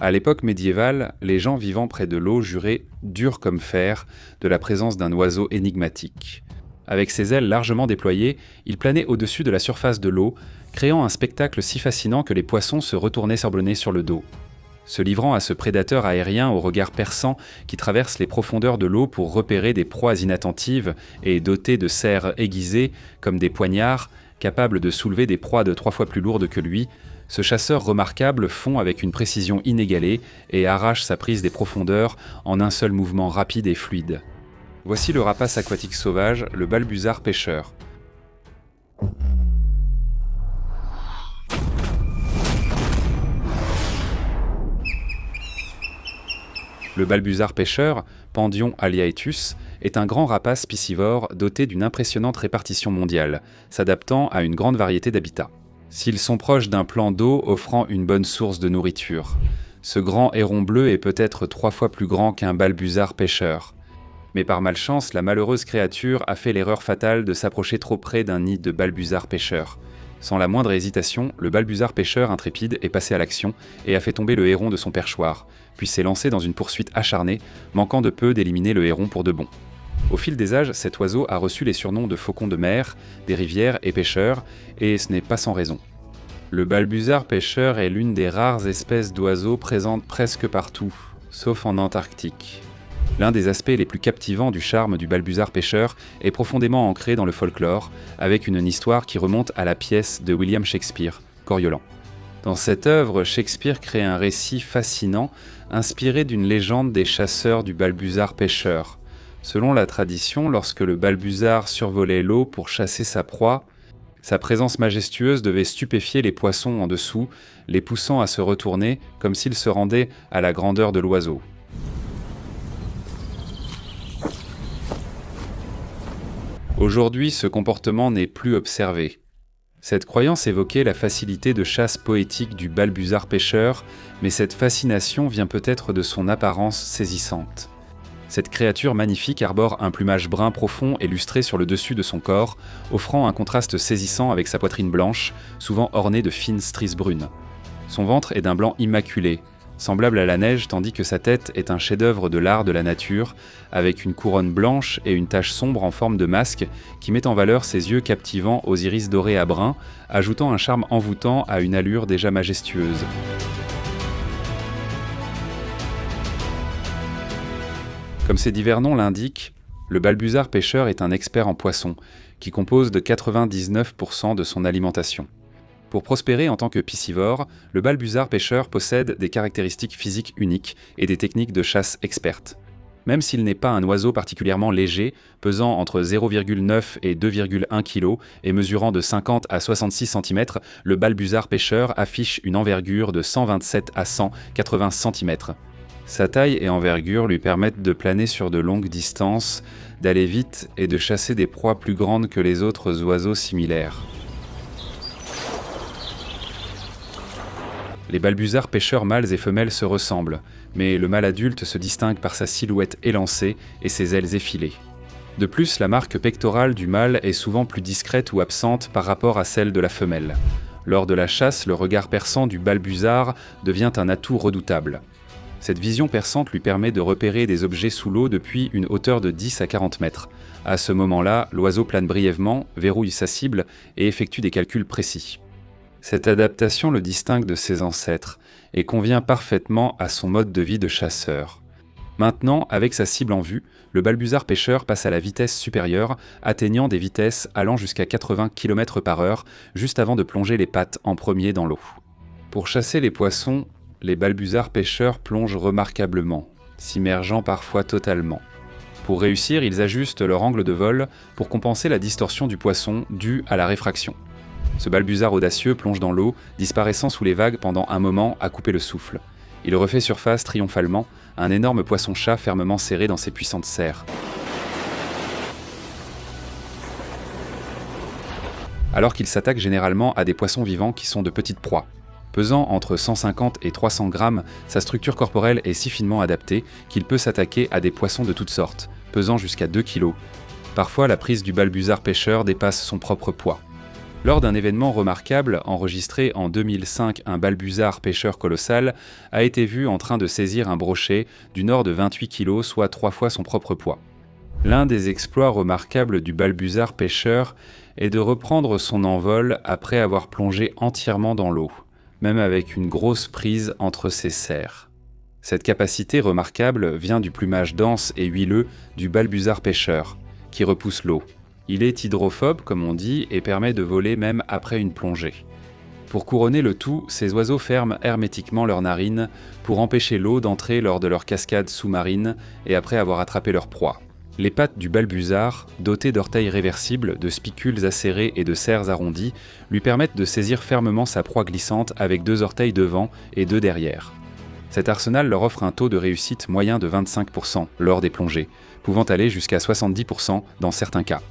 À l'époque médiévale, les gens vivant près de l'eau juraient, durs comme fer, de la présence d'un oiseau énigmatique. Avec ses ailes largement déployées, il planait au-dessus de la surface de l'eau, créant un spectacle si fascinant que les poissons se retournaient sablonnés sur le dos. Se livrant à ce prédateur aérien au regard perçant qui traverse les profondeurs de l'eau pour repérer des proies inattentives et doté de serres aiguisées comme des poignards, capables de soulever des proies de 3 fois plus lourdes que lui, ce chasseur remarquable fond avec une précision inégalée et arrache sa prise des profondeurs en un seul mouvement rapide et fluide. Voici le rapace aquatique sauvage, le balbuzard pêcheur. Le balbuzard pêcheur, Pandion aliaetus, est un grand rapace piscivore doté d'une impressionnante répartition mondiale, s'adaptant à une grande variété d'habitats. S'ils sont proches d'un plan d'eau offrant une bonne source de nourriture, ce grand héron bleu est peut-être 3 fois plus grand qu'un balbuzard pêcheur. Mais par malchance, la malheureuse créature a fait l'erreur fatale de s'approcher trop près d'un nid de balbuzard pêcheur. Sans la moindre hésitation, le balbuzard pêcheur intrépide est passé à l'action et a fait tomber le héron de son perchoir, puis s'est lancé dans une poursuite acharnée, manquant de peu d'éliminer le héron pour de bon. Au fil des âges, cet oiseau a reçu les surnoms de faucon de mer, des rivières et pêcheur, et ce n'est pas sans raison. Le balbuzard pêcheur est l'une des rares espèces d'oiseaux présentes presque partout, sauf en Antarctique. L'un des aspects les plus captivants du charme du balbuzard pêcheur est profondément ancré dans le folklore, avec une histoire qui remonte à la pièce de William Shakespeare, Coriolan. Dans cette œuvre, Shakespeare crée un récit fascinant, inspiré d'une légende des chasseurs du balbuzard pêcheur. Selon la tradition, lorsque le balbuzard survolait l'eau pour chasser sa proie, sa présence majestueuse devait stupéfier les poissons en dessous, les poussant à se retourner comme s'ils se rendaient à la grandeur de l'oiseau. Aujourd'hui, ce comportement n'est plus observé. Cette croyance évoquait la facilité de chasse poétique du balbuzard pêcheur, mais cette fascination vient peut-être de son apparence saisissante. Cette créature magnifique arbore un plumage brun profond et lustré sur le dessus de son corps, offrant un contraste saisissant avec sa poitrine blanche, souvent ornée de fines stries brunes. Son ventre est d'un blanc immaculé, semblable à la neige, tandis que sa tête est un chef-d'œuvre de l'art de la nature, avec une couronne blanche et une tache sombre en forme de masque qui met en valeur ses yeux captivants aux iris dorés à brun, ajoutant un charme envoûtant à une allure déjà majestueuse. Comme ses divers noms l'indiquent, le balbuzard pêcheur est un expert en poissons, qui compose de 99% de son alimentation. Pour prospérer en tant que piscivore, le balbuzard pêcheur possède des caractéristiques physiques uniques et des techniques de chasse expertes. Même s'il n'est pas un oiseau particulièrement léger, pesant entre 0,9 et 2,1 kg et mesurant de 50 à 66 cm, le balbuzard pêcheur affiche une envergure de 127 à 180 cm. Sa taille et envergure lui permettent de planer sur de longues distances, d'aller vite et de chasser des proies plus grandes que les autres oiseaux similaires. Les balbuzards pêcheurs mâles et femelles se ressemblent, mais le mâle adulte se distingue par sa silhouette élancée et ses ailes effilées. De plus, la marque pectorale du mâle est souvent plus discrète ou absente par rapport à celle de la femelle. Lors de la chasse, le regard perçant du balbuzard devient un atout redoutable. Cette vision perçante lui permet de repérer des objets sous l'eau depuis une hauteur de 10 à 40 mètres. À ce moment-là, l'oiseau plane brièvement, verrouille sa cible et effectue des calculs précis. Cette adaptation le distingue de ses ancêtres et convient parfaitement à son mode de vie de chasseur. Maintenant, avec sa cible en vue, le balbuzard pêcheur passe à la vitesse supérieure, atteignant des vitesses allant jusqu'à 80 km/h, juste avant de plonger les pattes en premier dans l'eau. Pour chasser les poissons, les balbuzards pêcheurs plongent remarquablement, s'immergeant parfois totalement. Pour réussir, ils ajustent leur angle de vol pour compenser la distorsion du poisson due à la réfraction. Ce balbuzard audacieux plonge dans l'eau, disparaissant sous les vagues pendant un moment à couper le souffle. Il refait surface triomphalement, un énorme poisson-chat fermement serré dans ses puissantes serres. Alors qu'il s'attaque généralement à des poissons vivants qui sont de petites proies. Pesant entre 150 et 300 grammes, sa structure corporelle est si finement adaptée qu'il peut s'attaquer à des poissons de toutes sortes, pesant jusqu'à 2 kg. Parfois, la prise du balbuzard pêcheur dépasse son propre poids. Lors d'un événement remarquable, enregistré en 2005, un balbuzard pêcheur colossal a été vu en train de saisir un brochet d'une ore de 28 kg, soit 3 fois son propre poids. L'un des exploits remarquables du balbuzard pêcheur est de reprendre son envol après avoir plongé entièrement dans l'eau, même avec une grosse prise entre ses serres. Cette capacité remarquable vient du plumage dense et huileux du balbuzard pêcheur, qui repousse l'eau. Il est hydrophobe, comme on dit, et permet de voler même après une plongée. Pour couronner le tout, ces oiseaux ferment hermétiquement leurs narines pour empêcher l'eau d'entrer lors de leur cascade sous-marine et après avoir attrapé leur proie. Les pattes du balbuzard, dotées d'orteils réversibles, de spicules acérés et de serres arrondies, lui permettent de saisir fermement sa proie glissante avec 2 orteils devant et 2 derrière. Cet arsenal leur offre un taux de réussite moyen de 25% lors des plongées, pouvant aller jusqu'à 70% dans certains cas.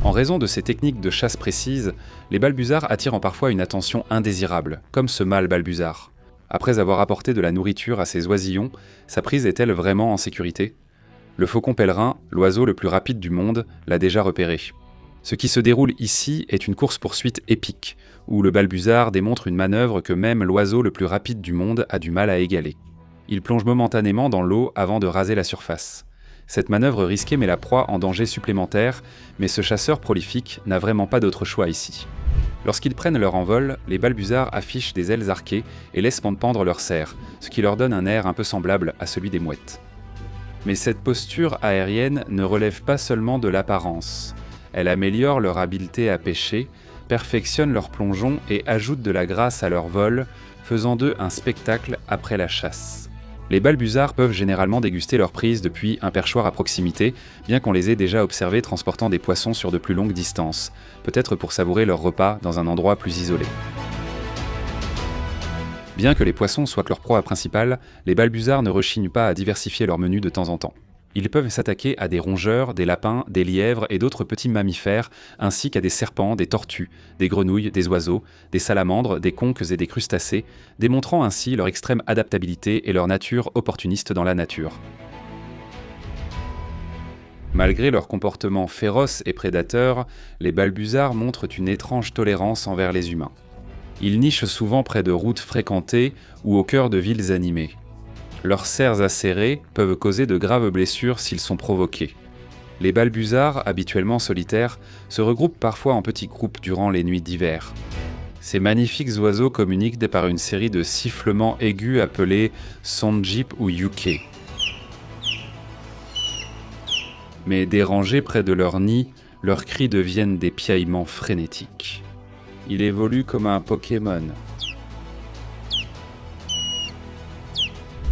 En raison de ces techniques de chasse précises, les balbuzards attirent parfois une attention indésirable, comme ce mâle balbuzard. Après avoir apporté de la nourriture à ses oisillons, sa prise est-elle vraiment en sécurité ? Le faucon pèlerin, l'oiseau le plus rapide du monde, l'a déjà repéré. Ce qui se déroule ici est une course-poursuite épique, où le balbuzard démontre une manœuvre que même l'oiseau le plus rapide du monde a du mal à égaler. Il plonge momentanément dans l'eau avant de raser la surface. Cette manœuvre risquée met la proie en danger supplémentaire, mais ce chasseur prolifique n'a vraiment pas d'autre choix ici. Lorsqu'ils prennent leur envol, les balbuzards affichent des ailes arquées et laissent pendre leurs serres, ce qui leur donne un air un peu semblable à celui des mouettes. Mais cette posture aérienne ne relève pas seulement de l'apparence. Elle améliore leur habileté à pêcher, perfectionne leur plongeon et ajoute de la grâce à leur vol, faisant d'eux un spectacle après la chasse. Les balbuzards peuvent généralement déguster leur prise depuis un perchoir à proximité, bien qu'on les ait déjà observés transportant des poissons sur de plus longues distances, peut-être pour savourer leur repas dans un endroit plus isolé. Bien que les poissons soient leur proie principale, les balbuzards ne rechignent pas à diversifier leur menu de temps en temps. Ils peuvent s'attaquer à des rongeurs, des lapins, des lièvres et d'autres petits mammifères, ainsi qu'à des serpents, des tortues, des grenouilles, des oiseaux, des salamandres, des conques et des crustacés, démontrant ainsi leur extrême adaptabilité et leur nature opportuniste dans la nature. Malgré leur comportement féroce et prédateur, les balbuzards montrent une étrange tolérance envers les humains. Ils nichent souvent près de routes fréquentées ou au cœur de villes animées. Leurs serres acérées peuvent causer de graves blessures s'ils sont provoqués. Les balbuzards, habituellement solitaires, se regroupent parfois en petits groupes durant les nuits d'hiver. Ces magnifiques oiseaux communiquent par une série de sifflements aigus appelés sonjip ou yuke. Mais dérangés près de leur nid, leurs cris deviennent des piaillements frénétiques. Il évolue comme un Pokémon.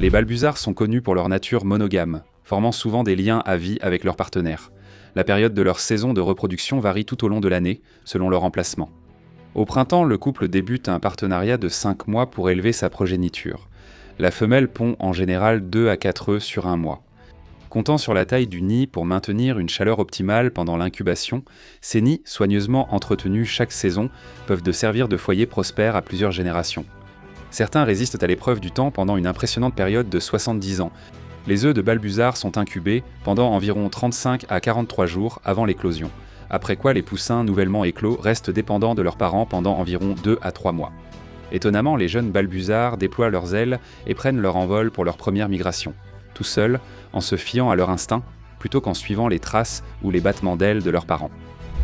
Les balbuzards sont connus pour leur nature monogame, formant souvent des liens à vie avec leurs partenaires. La période de leur saison de reproduction varie tout au long de l'année, selon leur emplacement. Au printemps, le couple débute un partenariat de 5 mois pour élever sa progéniture. La femelle pond en général 2 à 4 œufs sur un mois. Comptant sur la taille du nid pour maintenir une chaleur optimale pendant l'incubation, ces nids, soigneusement entretenus chaque saison, peuvent servir de foyer prospère à plusieurs générations. Certains résistent à l'épreuve du temps pendant une impressionnante période de 70 ans. Les œufs de balbuzards sont incubés pendant environ 35 à 43 jours avant l'éclosion, après quoi les poussins nouvellement éclos restent dépendants de leurs parents pendant environ 2 à 3 mois. Étonnamment, les jeunes balbuzards déploient leurs ailes et prennent leur envol pour leur première migration, tout seuls, en se fiant à leur instinct, plutôt qu'en suivant les traces ou les battements d'ailes de leurs parents.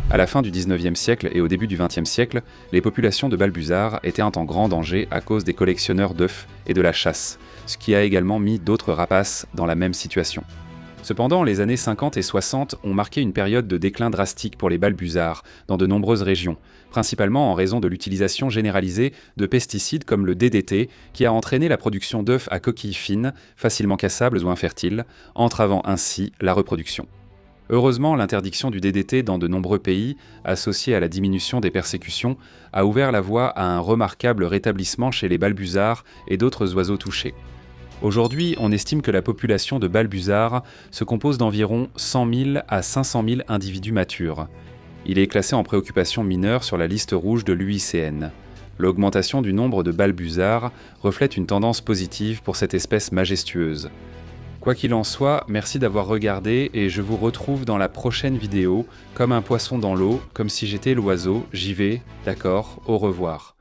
À la fin du XIXe siècle et au début du XXe siècle, les populations de balbuzards étaient en grand danger à cause des collectionneurs d'œufs et de la chasse, ce qui a également mis d'autres rapaces dans la même situation. Cependant, les années 50 et 60 ont marqué une période de déclin drastique pour les balbuzards dans de nombreuses régions, principalement en raison de l'utilisation généralisée de pesticides comme le DDT, qui a entraîné la production d'œufs à coquilles fines, facilement cassables ou infertiles, entravant ainsi la reproduction. Heureusement, l'interdiction du DDT dans de nombreux pays, associée à la diminution des persécutions, a ouvert la voie à un remarquable rétablissement chez les balbuzards et d'autres oiseaux touchés. Aujourd'hui, on estime que la population de balbuzards se compose d'environ 100 000 à 500 000 individus matures. Il est classé en préoccupation mineure sur la liste rouge de l'UICN. L'augmentation du nombre de balbuzards reflète une tendance positive pour cette espèce majestueuse. Quoi qu'il en soit, merci d'avoir regardé et je vous retrouve dans la prochaine vidéo, comme un poisson dans l'eau, comme si j'étais l'oiseau, j'y vais, d'accord, au revoir.